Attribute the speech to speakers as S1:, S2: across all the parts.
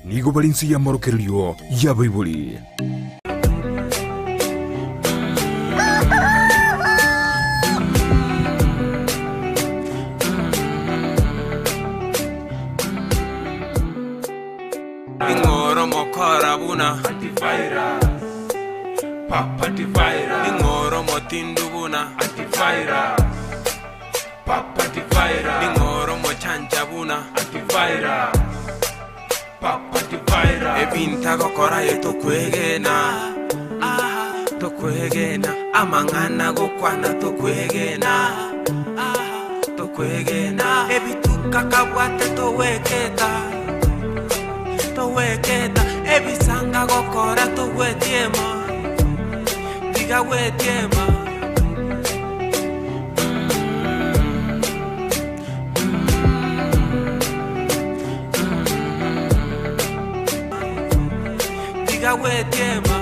S1: nigo balinsi ya marokerio ya baibuli.
S2: Ingoro mokora buna antivirus papativirus ingoro motindu buna antivirus papativirus ingoro mochanja buna antivirus papativirus ebinta gokora yeto kwegena tokwegena amangana gokwana tokwegena tokwegena ebituka kabwate toweketa toweketa ebisanga gokora towetiema diga wetiema diga wetiema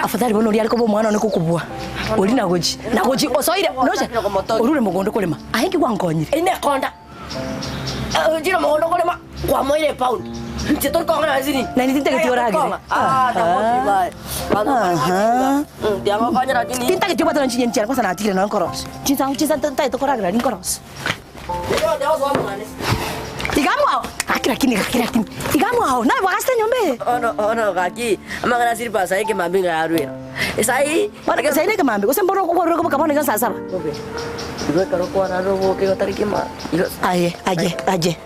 S3: afadhali bono uri ariko bo mwana niko kubua uri nagoji osoire noje urure mugondo kolema ahengi kwankonyire
S4: ine konda jira mugondo kolema kwa moire pound ntitor konga nazini
S3: na nitinte kitiorage
S4: diamo kanya rakini
S3: tinta kitio batana nchinya nchiana kwa sana atire na nkoros chinsa tai to koragra ni nkoros
S4: ndio zo mwana
S3: Igamwa akira kini igamwa na wakaste nyombe
S4: ono kaki amangana siri pasa yake mambinga yarwera esai
S3: wana ke saine ke mambe usembona ko ko kabona kan sasa
S4: oke iwe karo ko na ro ke tariki ma
S3: aje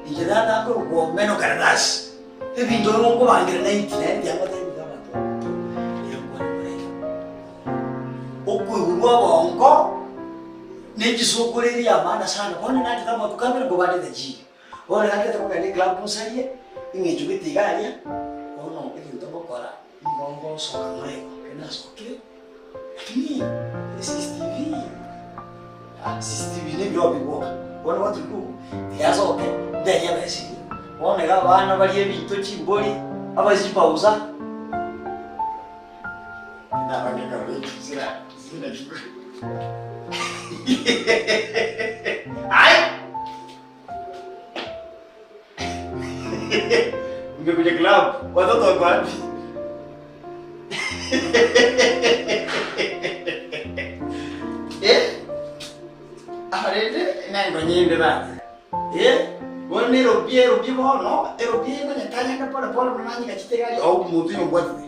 S5: Ijada ko ko meno karadas. Ebi do mo ko bangira na internet ya mata ni kama to. Ya ko ni. O ko urwa bongo. Neji sokoreri ya maana sana. Kwani nati kama tukamera go bade da ji. Ona hata to kani club musaye. Inge jubiti galia. Ono ebi to bokora. Ngongo so kamare. Kena soke. Lakini CCTV. CCTV ne jobi boka. Ona watu ku. Ya soke. Denya besi. Ona ga bana bali ebintu chimboli abazipauza. Ndabanga kabiri zira chukua. Ai. Ungekuja club, watoto wako wapi? Arede nango nyinde ba. Wone robie bono, robie no nyatanya ka pole pole mwanyi ka chitegali au mutu yo bwate.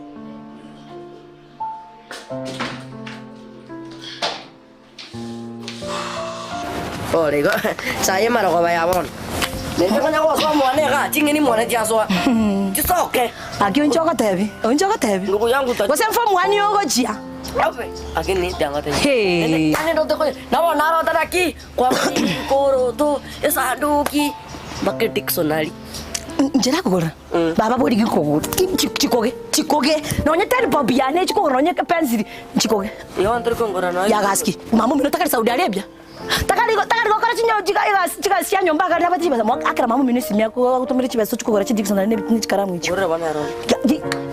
S4: Ore go saya mara ko baya bon nende kanya ko so mwane ga chingini mwane tiaso tisoke
S3: akio nchoka tebi
S4: ngugu yangu ta
S3: wasemfa mwani yogo jia
S4: akini danga te
S3: Hey.
S4: ane ndo ko na ro taraki kwa koro to esanduki bucket sonali
S3: njera kugora baba bodi gikogora chikoge nonye tani bobi yane chikogora nonye pencil chikoge
S4: yo antro ko ngora na
S3: ya gaski mamu mino takari Saudi Arabia takari kora chinyo chika sia nyomba kari abati basa mo akara mamu mino simya ko kutomere chibaso chikogora chidikson ne bitni chikaramu ichi
S4: ore bana ro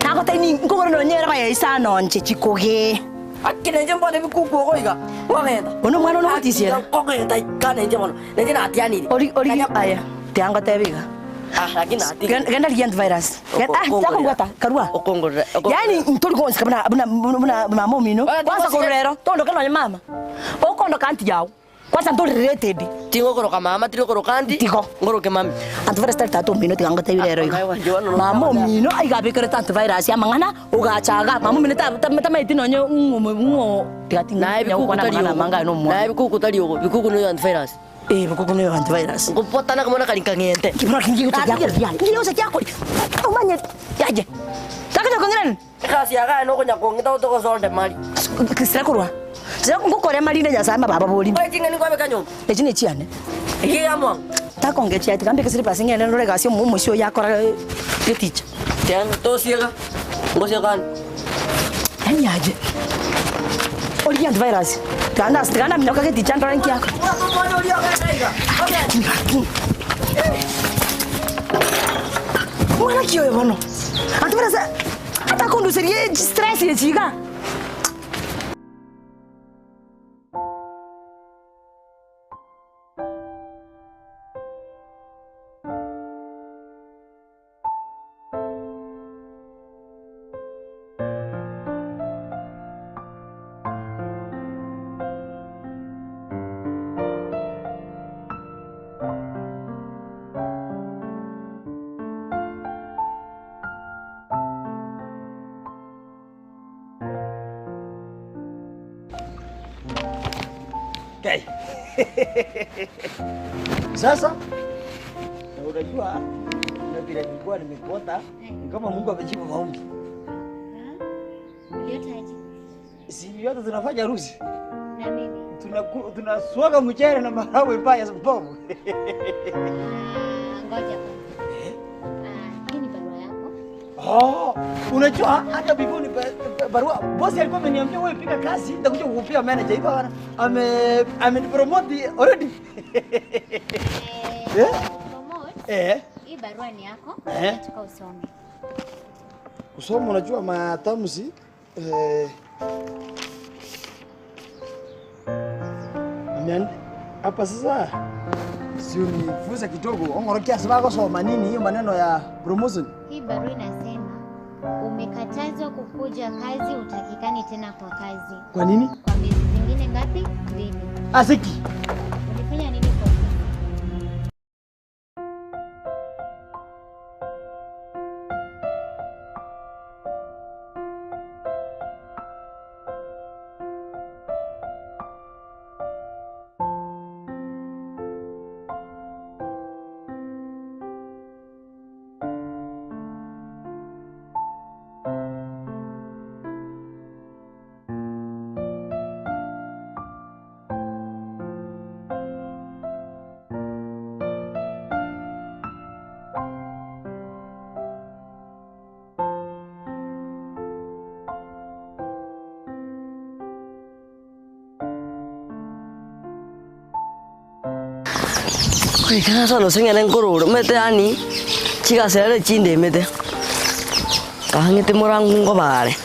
S3: nako tani ngogora nonye ra ya isa nonche chikoge
S4: akine njembo ne bikuku ko iga wagenda
S3: ono mwana ono kutisiera
S4: ko ngenda kana njembo ne njena atiani
S3: ori aya tiango tebiga
S4: lakini ati
S3: genda liant virus tako ngata karua
S4: okongora
S3: yani ntori konsi kabana buna mama mino kwanza korero tondo kana mama okondo kanti yao kwanza ntori related
S4: tingo koroka mama tiro korokandi
S3: Tiko.
S4: ngoroke mami
S3: antivirus tatu mino tikango tebirero igo mama mino aigabikere antivirus ya mangana ugachaga mama mino tamaiti nonyo ngo tigati
S4: na
S3: manga no mo
S4: na bikuku tali ugo bikuku no antivirus
S3: bikuku no antivirus
S4: ngopotana kama nakalinka ngente
S3: kibona kingi utajako ya ngiyo utajako umanye yaje takata kongiran
S4: Kasi yaka no kunya kongita utoko zonde mali.
S3: Kisira kurwa. Sira ngukore mali ne nyasa baba boli.
S4: Kwa tinga ni kwa bekanyo.
S3: Ejine chiane.
S4: Iki amo.
S3: Ta konge chia tikambe kisiri pasinga ne lore gasio mumu sio yakora yeticha.
S4: Tiang to siaka. Ngosya kan.
S3: Anyaje. Oli antivirus. Tanda minoka ke ticha ndo ranki yako. Mwana kiyo bono. Antivirus ata conducirie stress ye chiga.
S5: Okay. Sasa unajua na bila nilikuwa nimekuota kama Mungu amejibu maombi. Si yote tunafanya harusi.
S6: Na mimi.
S5: Tunaswaga mchele na maharagwe mbaya mbovu.
S6: Ngoja. Hii ni barua yako.
S5: Unajua hata before barua bosi alikuwa ameniambia wewe piga kazi nitakuja kukupia manager hivyo bana. Amenipromote already.
S6: Promote? Hii barua ni yako. Nataka usome.
S5: Kusoma unajua matamshi hapa sasa sio nifuza kidogo. Ongorokia sababu soma nini hiyo maneno ya promotion.
S6: Hii barua inasema umekatazwa kukuja kazi, utakikani tena kwa kazi.
S5: Kwa nini?
S6: Kwa miezi zingine ngapi? 2.
S5: Asiki.
S6: Ulifanya nini kwa
S4: Koi kana solo sengene ngoro mete ani. Chiga sere chinde mete. Kahangete morangu ngobare.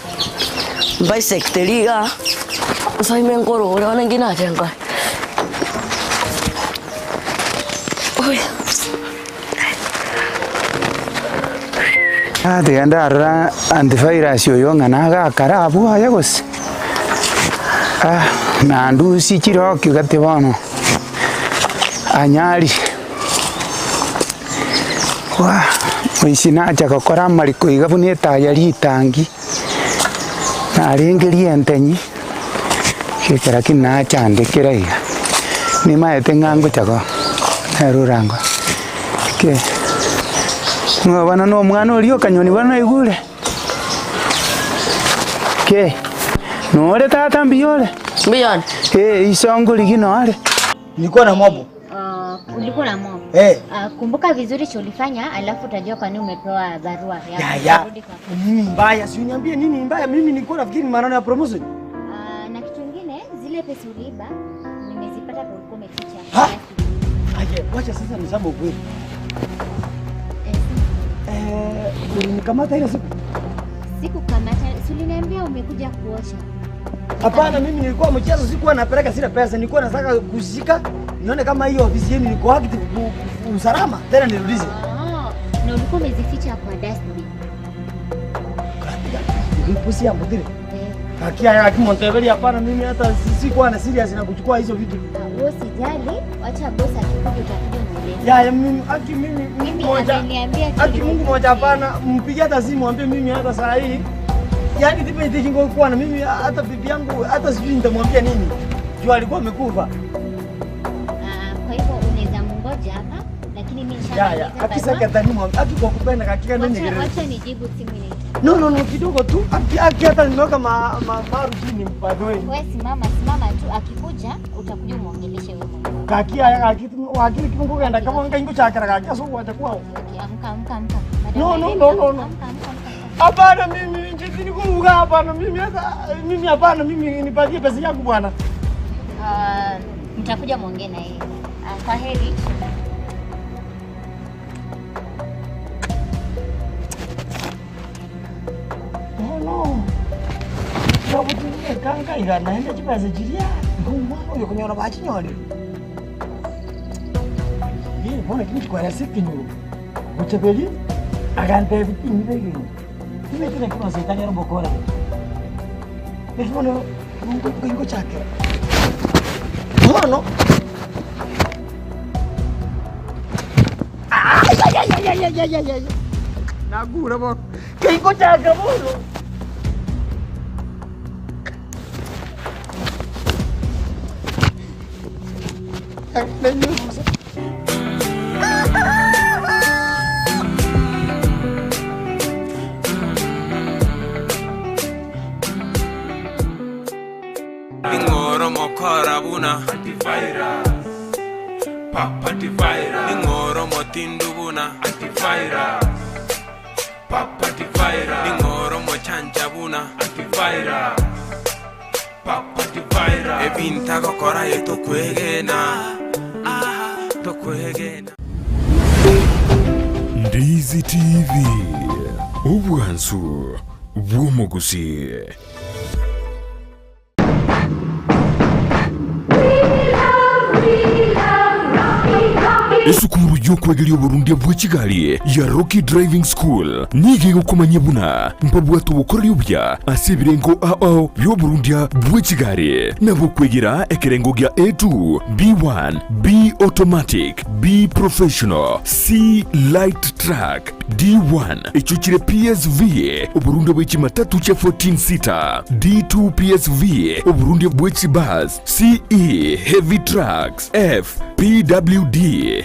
S4: Mbai sekteriga. Sai men ngoro ora nangina jengka. Oi.
S7: Tigenda arora antivirus yoyo ng'ana gakara abwa yagose. Nandusi chiroki gati bono. Anyari. Oici naja gokora mariko igabu ni etaya ritangi. Narengerie entenyi. Gikera kinacha ndekera iga. Ni maete ng'ango chago. Erurango. Ke. Bana no mwana uri okanyoni bana igure. Ke. Nore tata mbiyole.
S4: Mbiyan.
S7: Isongo ligino ale.
S5: Nilikuwa na mobo.
S6: Ulikuwa na mob. Kumbuka vizuri ulifanya, alafu utajua kwa nini umepewa barua
S5: ya. Nini mbaya? Si uniambie nini mbaya? Mimi nilikuwa nafikiri maneno ya promotion.
S6: Na kitu kingine, zile pesa uliiba nimezipata kwa ulikuwa umeficha.
S5: Aje, wacha sasa niseme ukweli. Nikamata ile siku.
S6: Sikukamata, si uliniambia umekuja kuosha.
S5: Hapana, mimi nilikuwa mchezo, sikuwa napeleka zile pesa, nilikuwa nataka kushika nione kama hiyo ofisi yenu iko active usalama, tena nirudize.
S6: Na ulikuwa umezificha kwa dustbin.
S5: Pusi ya mudiri. Kakia Monteveri, hapana, mimi hata sikuwa na serious na kuchukua hizo vitu.
S6: Wewe usijali, acha boss akikuja utakuja
S5: ya mimi moja. Aki Mungu moja, hapana, mpigie hata simu mwambie mimi hata saa hii. Yaani ndipo nitingo kwa na mimi hata bibi yangu hata sijui nitamwambia nini. Jua alikuwa amekufa.
S6: Kwa hivyo unaweza mungoja hapa, lakini mimi
S5: Ya, akisaka tani mwa akiko kupenda kakika nani ngere.
S6: Wacha nijibu simu ile.
S5: No, kidogo tu. Hata ninoka marujini by the way.
S6: Wewe simama tu, akikuja utakuja muongeleshe wewe mwenyewe.
S5: Kakia wakili kimungu kaenda kama ngingo chakara kakia so wacha kwao.
S6: Okay, amka.
S5: No. Hapana mimi njitini kuruga hapana mimi hapana mimi nipatie pesa yangu bwana.
S6: Mtakuja muongee na yeye. Kwa heri.
S5: No. Sabuti kanga igana ende chipaze chiria. Ngumwana uyo kunyora bachinyore. Yeye bona kinchi kwa rasikinyo. Uchebeli agante vitini begi. Mimi tena kama shetani rombo kora. Nikiona Mungu kingo chake. Mwana. Ay. Nagura bo. Kingo chake bono.
S2: Ingoro mokora buna antivirus. Antivirus. Ingoro motindu buna antivirus. Antivirus. Ingoro mochanja buna antivirus. Antivirus. Ebinta kokora yeto kwegena.
S1: Ndizi TV obwansu bw'omugusi. Esukuru y'okwegerya Burundi bw'Ekigali ya Rocky Driving School nige okumanya buna mpabwatu bukorera obya asibirengo AO byo Burundi bw'Ekigali nabo kwegera ekerengo gya A2 B1 B automatic B professional C light track D1 echuchire PSV Burundi bw'Ekimatatu kya 14 seater D2 PSV Burundi bw'Ekibus CE heavy trucks F PWD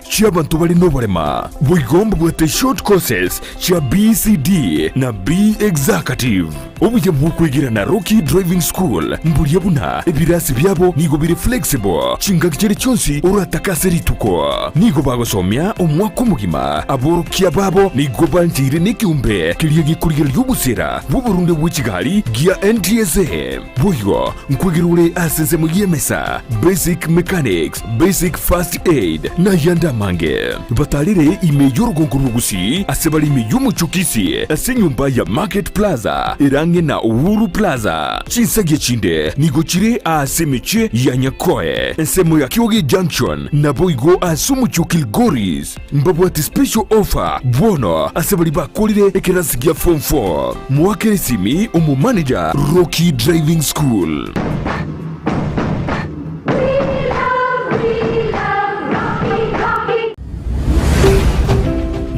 S1: cy'abantu bali n'obalema bwigomba bwate short courses cya BCD na B executive obuye bw'okwegira na Rocky Driving School mbulya buna ebirasi byabo nigo biri flexible kinga kiri cyonsi uratakase rituko nigo bagosomya omwaka omugima aborokia babo nigo banjire n'ikiumbe kiriye gikurira y'obusera bw'Uburundi bw'Ekigali gya NTSA buyo nkwegirule aseze mu yemesa basic mechanics basic first aid na yanda mange batalire ime y'urugongo rugusi asebali ime y'umucukisi ase nyumba ya Market Plaza irange na Uhuru Plaza chinsage chinde nigo chire asemeche ya Nyakoe ensemo ya Kyoge Junction na boigo asumuchukil Goris mbabwati special offer bwono asebali bakolire ekerasi gya form 4 mwakere simi umu manager Rocky Driving School.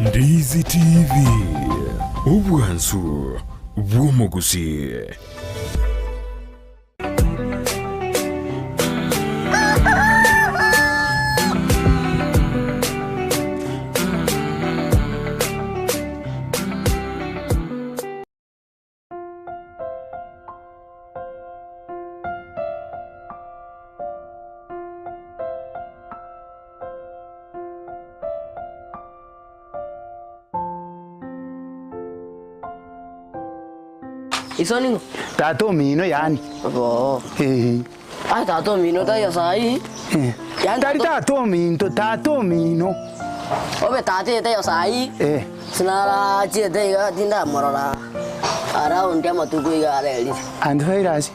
S1: Ndizi TV obwansu bw'omugusi.
S4: Isoningo
S7: Tato mino yani.
S4: Oh. Ay tato mino ta ya sai.
S7: Yan dari tato mino.
S4: Obe tate ta ya sai. Sinara je de ga dinda morala. Ara undia matugo ya reli.
S7: Antivirus.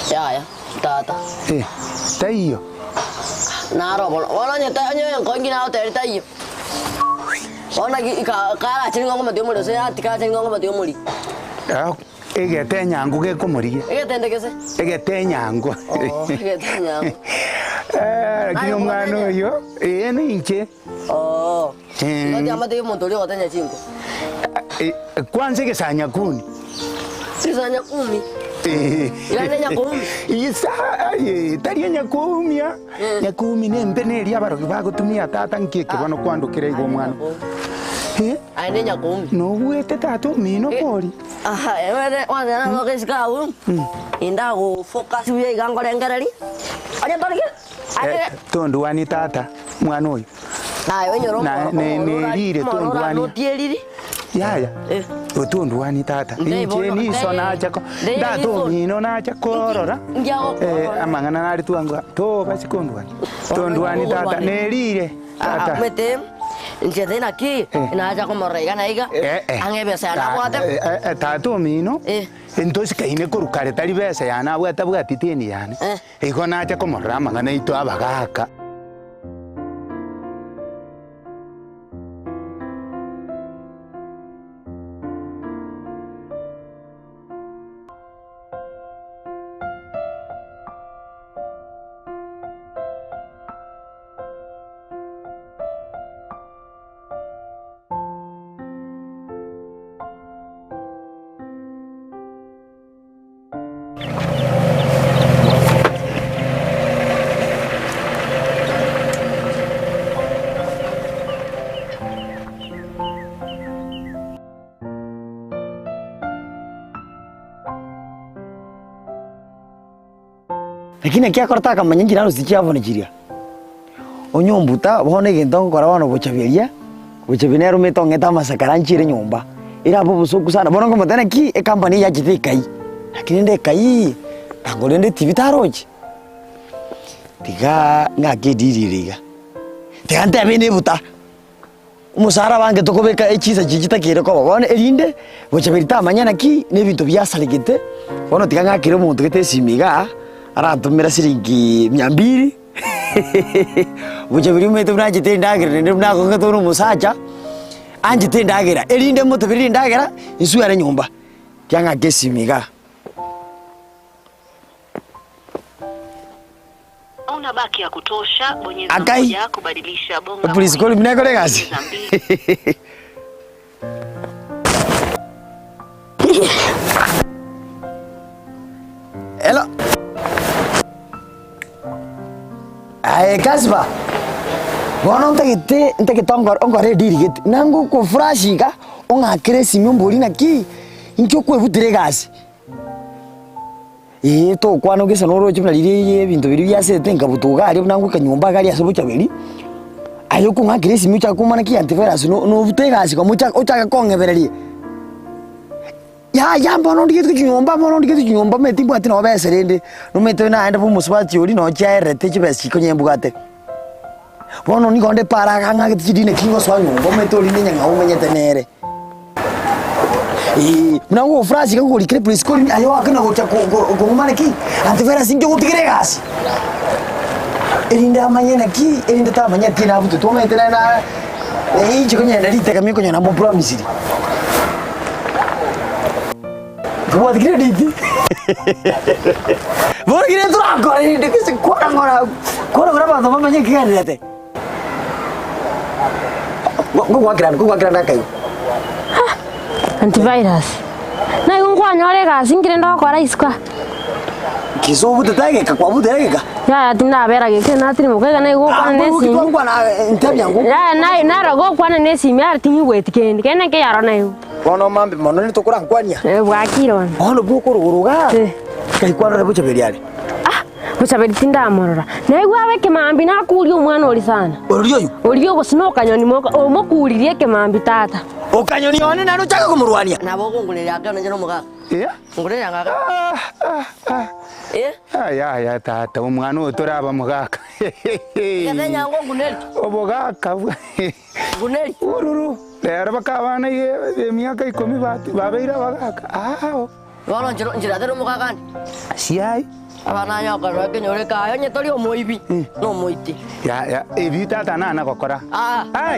S4: Ya tata.
S7: Tayo.
S4: Naro bol. Wala nya ta nya ko ngina ta tayo. Ona ki ka chini ngoma dio muri se atika chini ngoma dio muri.
S7: Egete nyangu ge komorie.
S4: Egete ndekese.
S7: Egete nyangu.
S4: Egete nyangu.
S7: Lakini omwana oyo ni inche.
S4: Ndio amate montoli watanya chingo.
S7: Kwanza gesanya kuni.
S4: Sisanya kumi. Ila nyakumi.
S7: Isa tari nyakumia. Nyakumi nembe neri abarogi bagutumia tata nkeke bano kwandukira igo mwana.
S4: Aine nyakumi.
S7: No wete tatu mino pori.
S4: Aha, ewere wana ngo kesika u. Inda go focus uye gango rengereri. Anya torike.
S7: Tondu wani tata mwana uyu.
S4: Na wenyoro.
S7: Na ne rire tondu wani.
S4: No tieriri.
S7: Yaya. Tondu wani tata. Inje ni sona chako. Da to mino na chakorora. Amangana nari tuangwa. To basikondu wani. Tondu wani tata ne rire. Tata.
S4: Mete. Njete na ki inaja como regana iga angebesa na bwate
S7: tatu mino entonces kaine kurukare tari besa yana bwata bwatitini yani iko nacha como rama ngana ito abagaka
S8: lakini kia korta kama nyingi nalo sikia bone jiria onyombuta bone gento kora bano bochaberia bochabenero meto ngeta masakaranchire nyumba ira bo busuku sana bono ngomo tena ki e company ya jite kai lakini nde kai tangole nde TV taroji tiga ngake diririga tigante abene buta umusara bange tokobeka echiza jijita kire ko bone erinde bochaberita manyana ki ne bintu byasaligite bono tiga ngakire umuntu gete simiga aratumira siringi 200 bujabiri umete unajite ndagira nende nako ngatoro musacha anjite ndagira erinde moto biri ndagira isu yare nyumba kyanga gesimiga
S9: una baki ya kutosha bonyeza moja kubadilisha bonga
S8: please call mnako legacy hello Ay kasba. Bono ntake tongor ongore dirigit. Nangu ko frashiga onga kresi myombori na ki. Inkyo ko butire gasi. To kwano gesa noro chimna liri bintu biri byase tenga butuga ari nangu kanyumba gari asobucha beri. Ayo ko nga kresi myocha kumana ki antivirus no butire gasi ko mucha ochaka kongebereri. Ya bono ndikitu kinyumba metimbu ati no beserende no meto na enda bu musbati uri no chaerete chibesi ko nyembugate bono ni konde para ganga kitidine kingo so nyumba meto ri nyanga umenyete nere mnango frasi ka ko likre please ko ayo akana go chako go mane ki antivera sinjo utigire gas erinda manyana ki erinda ta manya tina butu to mete na chiko nyenda rite kamiko nyana mo promise buat kredit. Buat kredit tu aku ini dekat korang apa tu macam kian dia tu. Gua kiran nak kau.
S10: Antivirus. Nah, gua nyore kasih kiran dah korang iska.
S8: Kisu buat tu lagi, kau buat lagi kah?
S10: Ya, tinda bera ke nanti ni muka kan gua kan nesi.
S8: Gua nak interview gua.
S10: Ya, na gua kan nesi, miar tinggi gua tiken, kan ke yaro na yo.
S8: Kono mambe mono ni to kurang kwanya.
S10: Wakiron.
S8: Ono buku ruruga. Kai kwano rebu chabeli ale.
S10: Buchabeli tinda amorora. Na gwa weke mambi na kuli umwana oli sana. Oliyo gosino kanyoni moka o mokuririe ke mambi tata.
S8: O kanyoni one na ruchaka kumurwania.
S4: Na boko ngulele akana njano muka. Ngulele ngaka.
S7: Ya tata umwana utoraba mugaka.
S4: Kadanya ngo nguneli.
S7: Obogaka.
S4: Nguneli.
S7: Ururu. Lera bakabana ye miaka 10 babeira bagaka.
S4: Wala njira tero muka kan.
S7: Siai.
S4: Abana nya ka ro ke nyore ka nya tori o moibi. No moiti.
S7: Ya evita tana na kokora.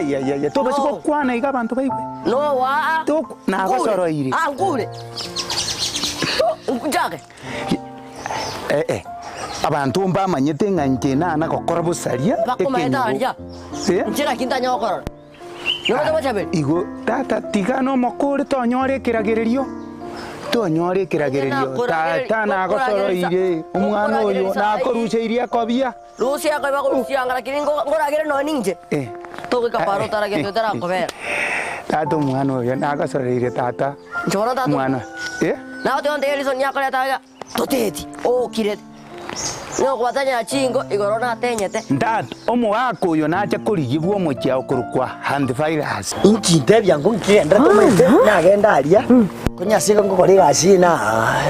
S7: Ya to basi ko kwana iga bantu baigwe.
S4: No wa.
S7: To na ko soro iri.
S4: Ngule. Njake.
S7: Abantu mbamanyete nganje na kokora busaria.
S4: Bakumaeta anja. Njira kinta nya kokora. Igo
S7: tata tigano mokore tonyore kiragererio tonyore kiragererio tata nagocoroire omwana oyo nakoruceirie akobia
S4: rucia akaiba kurucianga lakini ngoragire no ninje tugikaparo taragete tarakobera
S7: tata omwana oyo nagocoroire tata
S4: njora tata
S7: mwana
S4: nawe tionde Elison yakore taga toteti okire no kwatanya chingo igorona atenyete
S7: ndat omwaka oyo nacha kurigibwa omochia okurukwa handivirus
S8: inchinte byangu nkenda tumete nagenda aria kunyasika ngokore gasina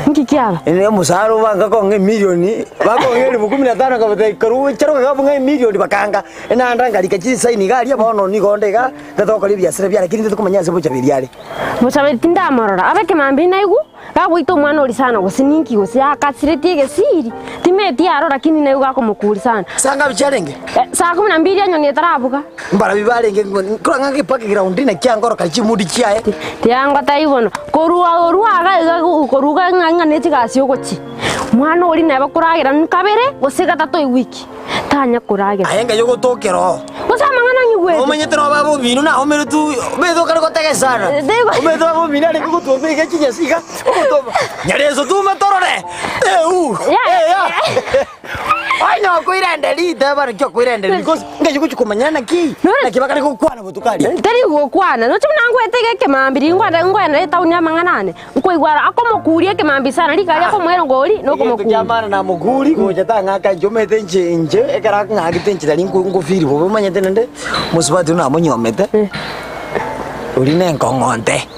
S10: ngikiaba
S8: ene musaro banga konge milioni bakonge 15 kabate karu charo kabunga milioni bakanga ena ndanga likachi saini garia bono ni gondega tatokore biasere byara kirinde tukumanyase bocha biriare
S10: bocha betinda marora abeke mambi naigu gagwita omwana ori sana gusininki gusi akasireti gesiri timeti aro lakini naigu gakumukuri sana
S8: sanga bicharenge
S10: saa 12 anyoni etarabuka
S8: mbara bibarenge kuranga gipaka ground na kyangoro kachi mudi chiae
S10: tianga taibono koruaga koruga nganga netigasi ogochi mwana ori nabe kuragira nkabere gosiga tato iwiki tanya kuragira
S8: ayenga yogo tokero
S10: osamangana ngigwe
S8: omenyete no babo binu na omere tu bedo kare gotege sana omedo babo binu ari kugutu bege chinyasiga okutoma nyarezo tu matorore ai no kuirende lita bara kyo kuirende because ngaje kuchukumanyana ki na kibakari kukwana butukari
S10: tari gukwana no chimna ngwetege kemambiri ngwana tauni amanganane nkoigwara akomukurie kemambi sana likaria komwero ngori no komukuri
S8: jamana na muguri goja tanga njomete nje ekara ngagite nje tari ngufiri bo manyete nende musibati na munyomete uri ne nkongonte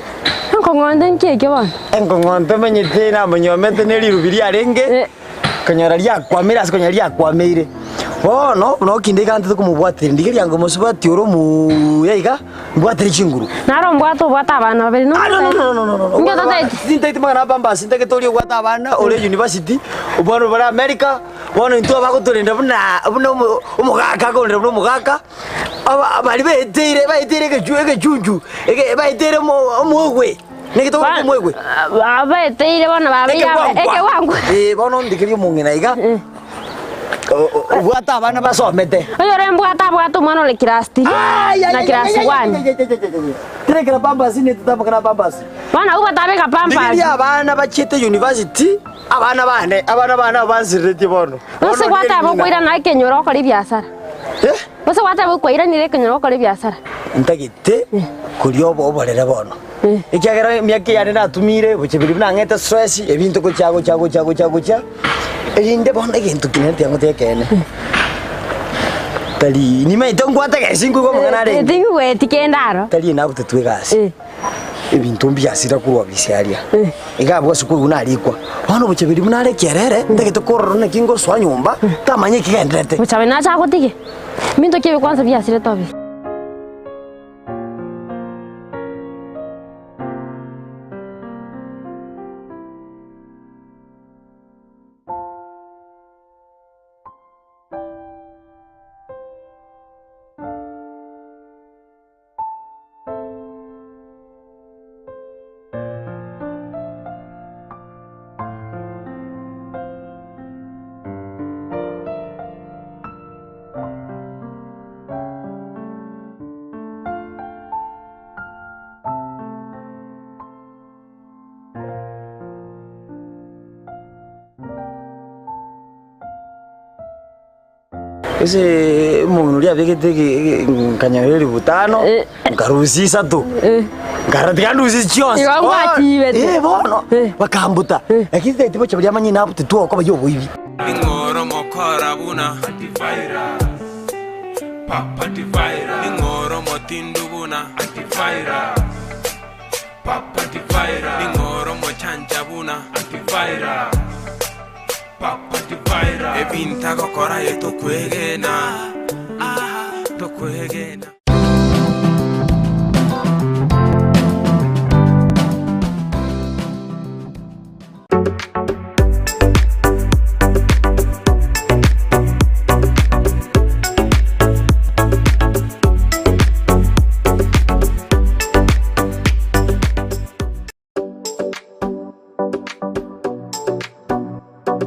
S10: nkongonte nkeke bana
S8: nkongonte manyete na munyomete ne lirubiri arenge kanyara lya kwamira sikanya lya kwameire no kinde kantu tukumubwatira ndigiria ngo musibati oro mu yaiga mbwatira chinguru
S10: naro mbwato bwata abana babiri no
S8: no
S10: ngeta taiti
S8: sintaiti magana bamba sintake toli bwata abana ore university ubona bara America bona into abakuturinda buna umugaka ko ndira umugaka abali betere kejunju betere omugwe nekito omugwe
S10: abetere bana babira eke wangu
S8: bono ndikirio mungina iga bwata abana basomete
S10: oyo rembwata bwata mwana le class 3 na class 1
S8: tirekera pambasi ne tutabakana pambasi
S10: bana ubata beka pambasi
S8: ndi abana bachite university abana banzirete bono
S10: bose kwata abokwira na kenyoro kori biasara bose kwata abokwira ni kenyoro kori biasara
S8: ntagite kuri oborera bono ikyagera myake yane natumire buchibiri bnangeta stress ebintu ko chago erinde bono egintu kinete yango tekene tali ni mai tongwata gesingu ko mangana re
S10: tingu wetikendaro
S8: tali na kutetwe gasi ebintu mbyasira kurwa bisiaria igabwa sukuru unalikwa bono buchibiri bnare kerere ndagete kororo na kingo swa nyumba tamanye kigendete
S10: buchabe na chago tike minto kibe kwanza byasira tobi
S8: ese umuntu uri abegete kanyareri butano ngarusisa tu ngarati kanduzi cyose bono bakambuta akize tipo cyo byamanye nabuti tu ko bayobo ibi
S2: ingoro mokora buna antifaira papa antifaira ingoro motindu buna antifaira papa antifaira ingoro mochanja buna antifaira papa antifaira ebinta gokora yeto kwegena